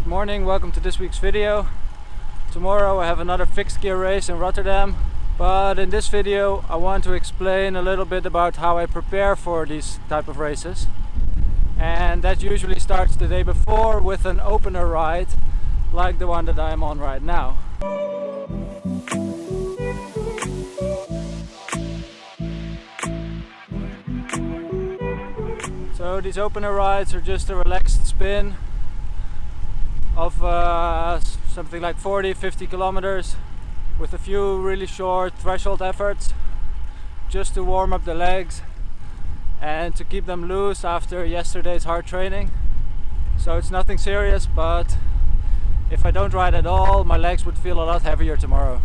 Good morning, welcome to this week's video. Tomorrow I have another fixed gear race in Rotterdam, but in this video I want to explain a little bit about how I prepare for these type of races. And that usually starts the day before with an opener ride like the one that I am on right now. So these opener rides are just a relaxed spin of something like 40-50 kilometers with a few really short threshold efforts just to warm up the legs and to keep them loose after yesterday's hard training. So it's nothing serious, but if I don't ride at all, my legs would feel a lot heavier tomorrow.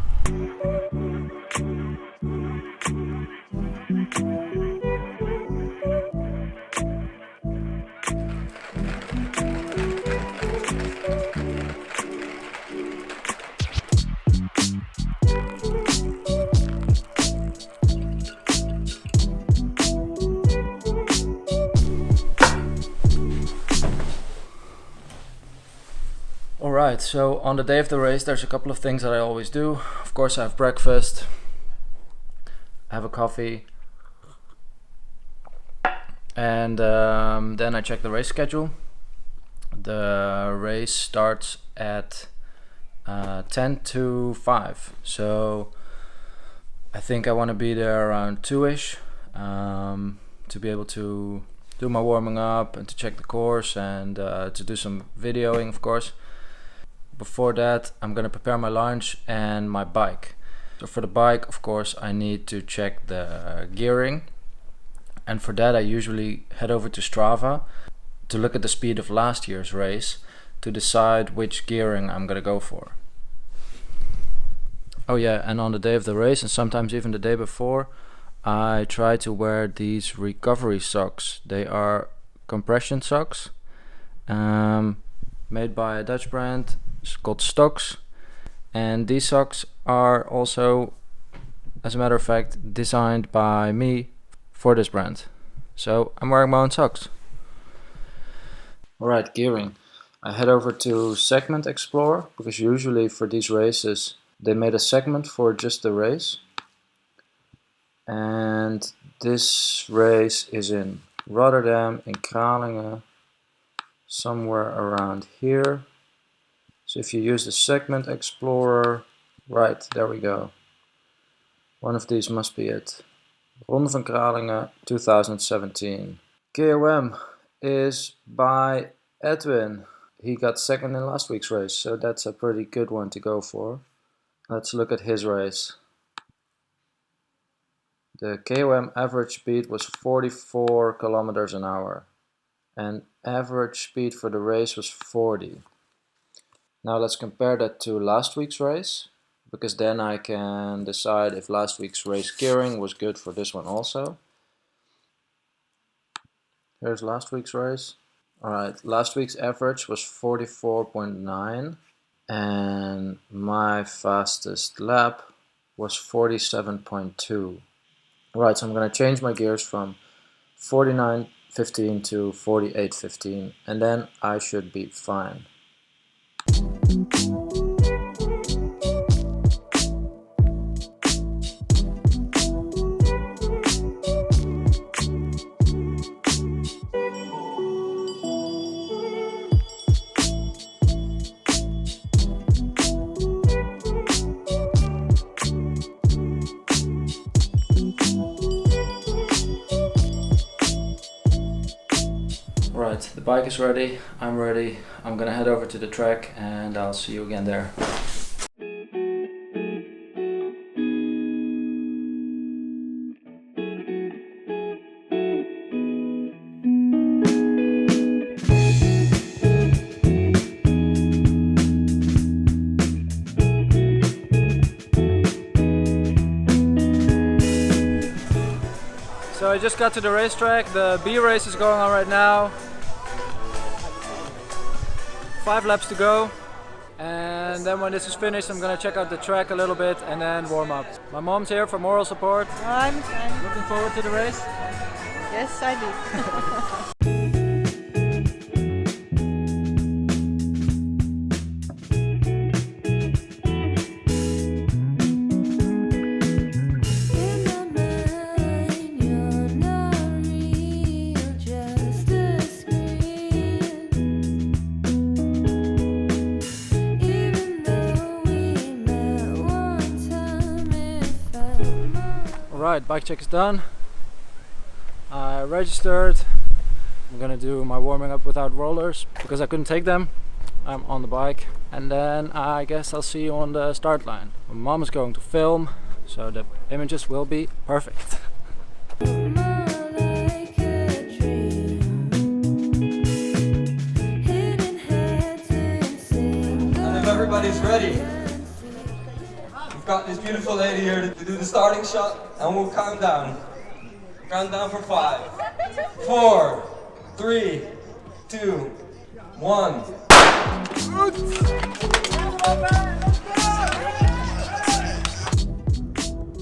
Alright, so on the day of the race there's a couple of things that I always do. Of course I have breakfast, I have a coffee, and then I check the race schedule. The race starts at 10 to 5, so I think I want to be there around 2ish to be able to do my warming up and to check the course and to do some videoing, of course. Before that, I'm gonna prepare my lunch and my bike. So for the bike, of course, I need to check the gearing, and for that I usually head over to Strava to look at the speed of last year's race to decide which gearing I'm gonna go for. Oh yeah, and on the day of the race, and sometimes even the day before, I try to wear these recovery socks. They are compression socks made by a Dutch brand. It's called Stocks, and these socks are also, as a matter of fact, designed by me for this brand. So I'm wearing my own socks. Alright, gearing. I head over to Segment Explorer because usually for these races they made a segment for just the race. And this race is in Rotterdam, in Kralingen, somewhere around here. So if you use the Segment Explorer, right, there we go. One of these must be it. Ronde van Kralingen 2017. KOM is by Edwin. He got second in last week's race, so that's a pretty good one to go for. Let's look at his race. The KOM average speed was 44 kilometers an hour, and average speed for the race was 40. Now let's compare that to last week's race, because then I can decide if last week's race gearing was good for this one also. Here's last week's race. Alright, last week's average was 44.9 and my fastest lap was 47.2. Alright, so I'm going to change my gears from 49.15 to 48.15 and then I should be fine. Right, the bike is ready, I'm ready. I'm gonna head over to the track and I'll see you again there. So I just got to the racetrack. The B race is going on right now. 5 laps to go, and then when this is finished I'm gonna check out the track a little bit and then warm up. My mom's here for moral support. I'm Looking forward to the race? Yes, I do. Alright, bike check is done. I registered. I'm gonna do my warming up without rollers because I couldn't take them. I'm on the bike, and then I guess I'll see you on the start line. My mom is going to film, so the images will be perfect. And if everybody's ready, we've got this beautiful lady here to do the starting shot, and we'll count down. Count down for 5, 4, 3, 2, 1.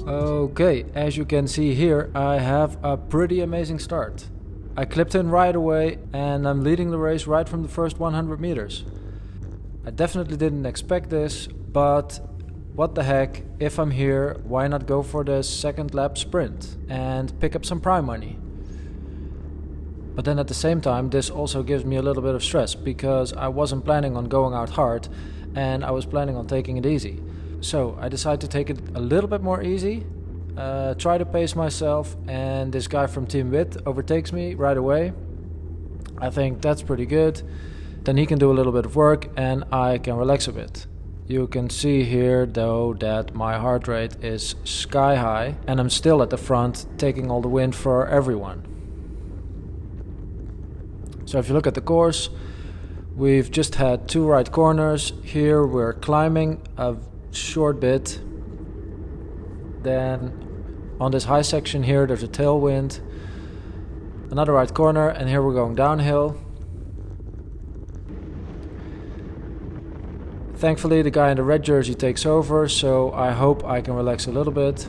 Okay, as you can see here, I have a pretty amazing start. I clipped in right away and I'm leading the race right from the first 100 meters. I definitely didn't expect this, but what the heck, if I'm here, why not go for the second lap sprint and pick up some prime money? But then at the same time, this also gives me a little bit of stress because I wasn't planning on going out hard and I was planning on taking it easy. So I decided to take it a little bit more easy, try to pace myself, and this guy from Team Wit overtakes me right away. I think that's pretty good. Then he can do a little bit of work and I can relax a bit. You can see here though that my heart rate is sky high and I'm still at the front taking all the wind for everyone. So if you look at the course, we've just had 2 right corners. Here we're climbing a short bit. Then on this high section here there's a tailwind. Another right corner, and here we're going downhill. Thankfully the guy in the red jersey takes over, so I hope I can relax a little bit.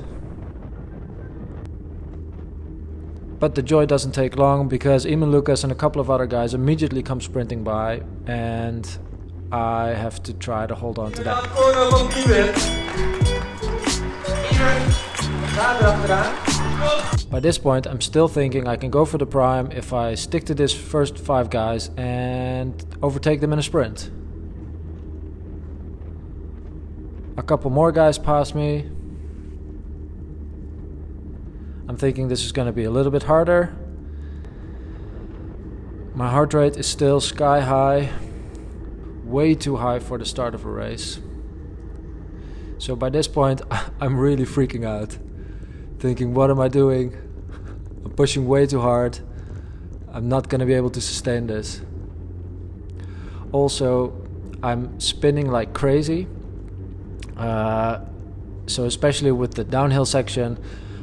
But the joy doesn't take long because Eamon Lucas and a couple of other guys immediately come sprinting by and I have to try to hold on to that. By this point I'm still thinking I can go for the prime if I stick to this first 5 guys and overtake them in a sprint. A couple more guys pass me. I'm thinking this is going to be a little bit harder. My heart rate is still sky high, way too high for the start of a race. So by this point I'm really freaking out, thinking what am I doing? I'm pushing way too hard. I'm not going to be able to sustain this. Also, I'm spinning like crazy. So especially with the downhill section,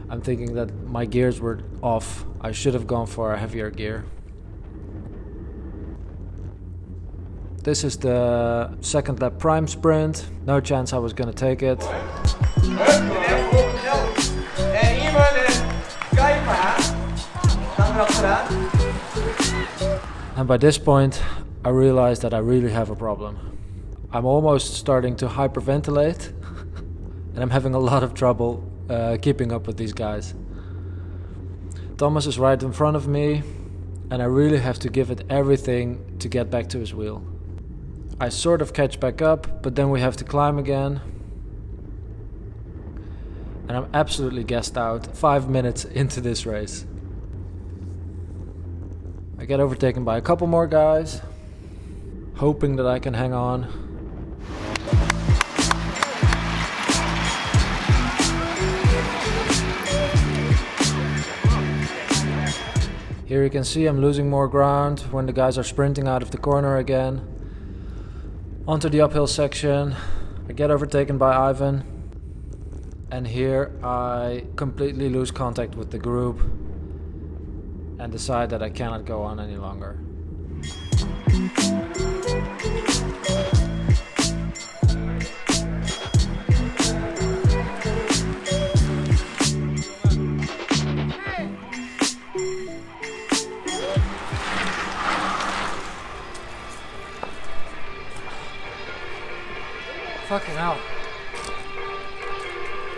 I'm thinking that my gears were off. I should have gone for a heavier gear. This is the second lap prime sprint. No chance I was gonna take it. And by this point, I realized that I really have a problem. I'm almost starting to hyperventilate and I'm having a lot of trouble keeping up with these guys. Thomas is right in front of me and I really have to give it everything to get back to his wheel. I sort of catch back up, but then we have to climb again. And I'm absolutely gassed out 5 minutes into this race. I get overtaken by a couple more guys, hoping that I can hang on. Here you can see I'm losing more ground when the guys are sprinting out of the corner again. Onto the uphill section, I get overtaken by Ivan. And here I completely lose contact with the group and decide that I cannot go on any longer. Fucking hell.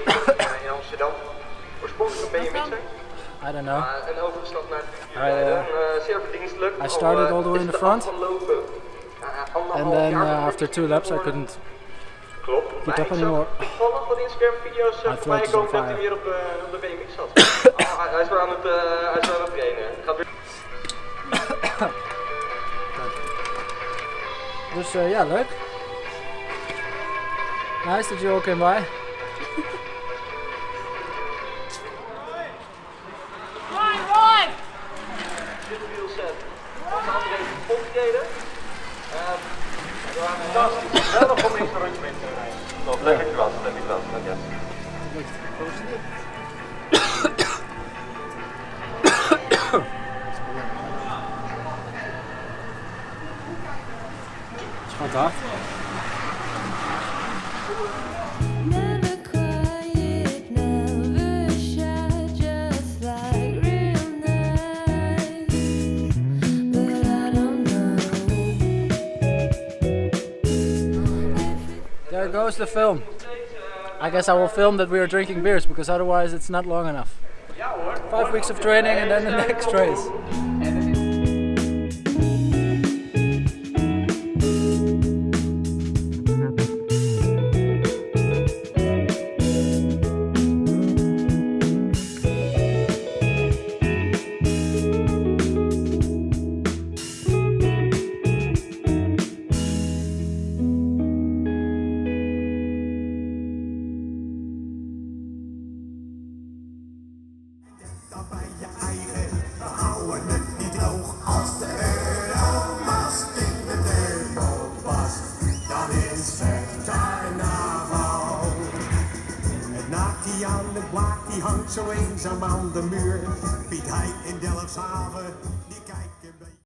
In Amsterdam. Oorspronkelijk ben je mixer. I don't know. En overgestapt naar het zeer verdienstelijk. I started all the way in the front. Van lopen. And then after 2 laps I couldn't Klopt. Keep Maar up ik zag anymore. toevallig wat Instagram-video's My voorbij throat is komen on dat hij fire. weer op de BMX zat. Hij is weer aan het trainen. Gaat weer... Dus ja, leuk. Nice that you all came by. Dit wiel set. Als de andere even volgededen. Fantastisch. Wel nog om eens een rondje mee te rijden. Top, lekker klas, lekker klas. Wat hard. Never quiet, never shy, just like real nice. But I don't know. There goes the film. I guess I will film that we are drinking beers because otherwise it's not long enough. 5 weeks of training and then the next race. Bij je eigen, we houden het niet hoog als de euromast in de turbo past. Dan is het carnaval. Het naaktie aan de blaak, die hangt zo eenzaam aan de muur. Piet Hein in Delfshaven, die kijkt.